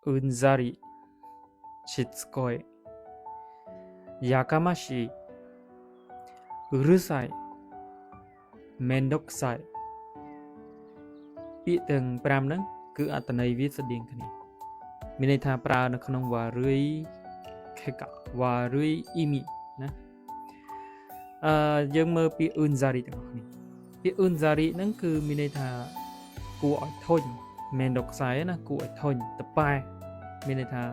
Unzari Shitsukoi Yakamashi Urusai Mendokusai ពាក្យទាំង5ហ្នឹងគឺអត្ថន័យវាស្តៀងគ្នាមានន័យថាប្រើនៅក្នុងវ៉ារឿយខេកវ៉ារឿយអ៊ីមីណាយើងមើលពាក្យ unzari ទាំងអស់គ្នាពាក្យ unzari ហ្នឹងគឺមានន័យថាគួរឲ្យធុញ mendokusai ណាគួរឲ្យធុញតប៉ែមានន័យថា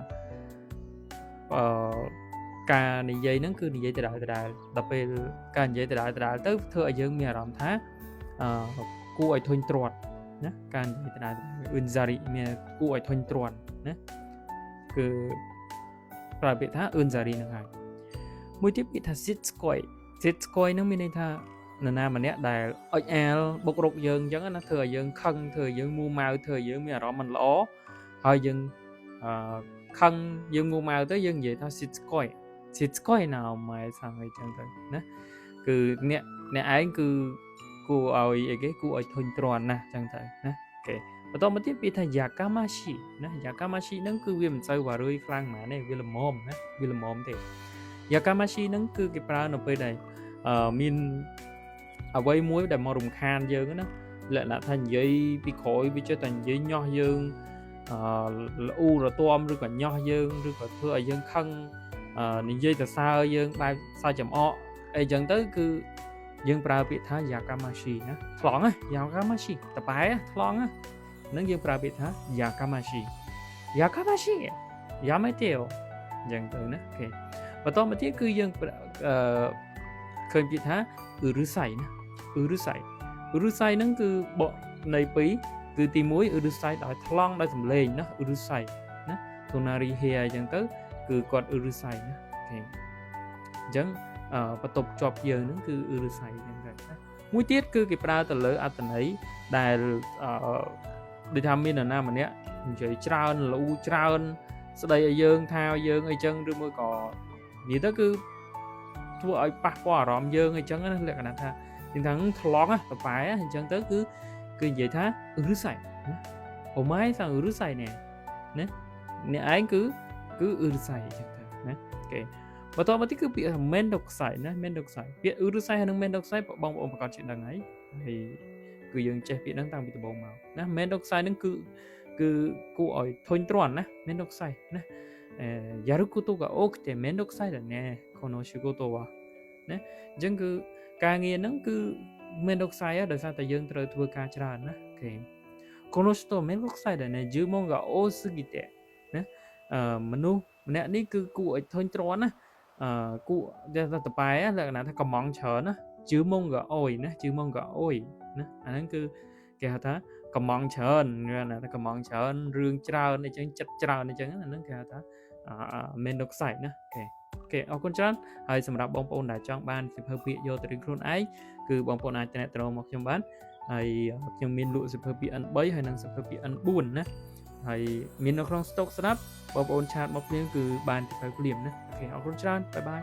ការនិយាយហ្នឹងគឺនិយាយដដែលដល់ពេលការនិយាយដដែលទៅធ្វើឲ្យយើងមានអារម្មណ៍ថាគួរឲ្យធុញទ្រាន់ណាការនិយាយដដែល unzari មានគួរឲ្យធុញទ្រាន់ណាគឺប្រើពាក្យថា unzari ហ្នឹងហើយមួយទៀតពាក្យថា sitsukoi ហ្នឹងមានន័យថានរណាម្នាក់ដែលអុចអាលបុករកយើងអញ្ចឹងណាធ្វើឲ្យយើងខឹងធ្វើឲ្យយើងមួម៉ៅធ្វើឲ្យយើងមានអារម្មណ៍មិនល្អហើយយើងខឹងយើងមួម៉ៅទៅយើងនិយាយថា sitsukoi ណាម៉ែសាំងអីចឹងទៅណាគឺអ្នកឯងគឺគួរឲ្យអីគេគួរឲ្យធុញទ្រាន់ណាស់ចឹងទៅណាអូខេបន្តមកទៀតពាក្យថា yakamashi ណា yakamashi ហ្នឹងគឺវាមិនសូវវ៉ារឿយខ្លាំងហ្មងទេវាល្មមណាវាល្មមទេ yakamashi ហ្នឹងគឺគេប្រើនៅពេលដែលមានអ្វីមួយដែលមករំខានយើងណាលក្ខណៈថានិយាយពីក្រោយវាចេះតែនិយាយញាស់យើងល្អូរទាំឬក៏ញាស់យើងឬក៏ធ្វើឲ្យយើងខឹងនិយាយសរសើរយើងបែបសើចចំអកអីចឹងទៅគឺយើងប្រើពាក្យថា yakamashi ណាថ្លង់ណា yakamashi តប៉ែថ្លង់ណាហ្នឹងយើងប្រើពាក្យថា yakamashi yamete yo ចឹងទៅណាអូខេបន្តមកទៀតគឺយើងឃើញពាក្យថា urusai ណា urusai ហ្នឹងគឺបកន័យពីរគឺទី1 urusai ដោយថ្លង់ដោយសំឡេងណា urusai ណា tonari hair អញ្ចឹងទៅគឺគាត់ urusai ណាអូខេអញ្ចឹងបន្ទប់ជាប់យើងហ្នឹងគឺ urusai អញ្ចឹងទៅណាមួយទៀតគឺគេប្រើទៅលើអត្ថន័យដែលដូចថាមាននរណាម្នាក់និយាយច្រើនលូច្រើនស្ដីឲ្យយើងថាយើងអីចឹងឬមួយក៏និយាយទៅគឺធ្វើឲ្យប៉ះពាល់អារម្មណ៍យើងអីចឹងណាលក្ខណៈថាយើងថាថ្លង់ណាតប៉ែអញ្ចឹងទៅគឺនិយាយថា urusai ណាអូម៉ៃសាំង urusai ណែណាអ្នកឯងគឺ urusai អញ្ចឹងទៅណាអូខេបន្តមកទៀតគឺពាក្យ mendokusai ណា mendokusai ពាក្យ urusai និង mendokusai បងប្អូនប្រកាសជាដឹងហើយគឺយើងចេះពាក្យហ្នឹងតាំងពីដំបូងមកណា mendokusai ហ្នឹងគឺគួរឲ្យធុញទ្រាន់ណា mendokusai ណាやることが多くてめんどくさいだねこの仕事はណាអញ្ចឹងគឺការងារហ្នឹងគឺめんどくさいដោយសារតែយើងត្រូវធ្វើការច្រើនណាអូខេこの人めんどくさいだね注文が多すぎてណាមនុស្សម្នាក់នេះគឺគួរឲ្យធុញទ្រាន់ណាគួរតែតប៉ែលក្ខណៈថាកំងច្រើនណាជឿមុងក៏អុយណាជឿមុងក៏អុយណាអាហ្នឹងគឺគេហៅថាកំងច្រើនណាថាកំងច្រើនរឿងច្រើនអីចឹងចិត្តច្រើនអីចឹងអាហ្នឹងគេហៅថាmendokusai ណាអូខេអរគុណច្រើនហើយសម្រាប់បងប្អូនដែលចង់បានសៀវភៅពាក្យយកទៅរៀនខ្លួនឯងគឺបងប្អូនអាចទំនាក់ទំនងមកខ្ញុំបានហើយខ្ញុំមានលក់សៀវភៅពាក្យ N3 ហើយនិងសៀវភៅពាក្យ N4 ណាហើយមាននៅក្នុងស្តុកស្រាប់បងប្អូនឆាតមកភ្លាមគឺបានសៀវភៅភ្លាមណាអូខេអរគុណច្រើនបាយបាយ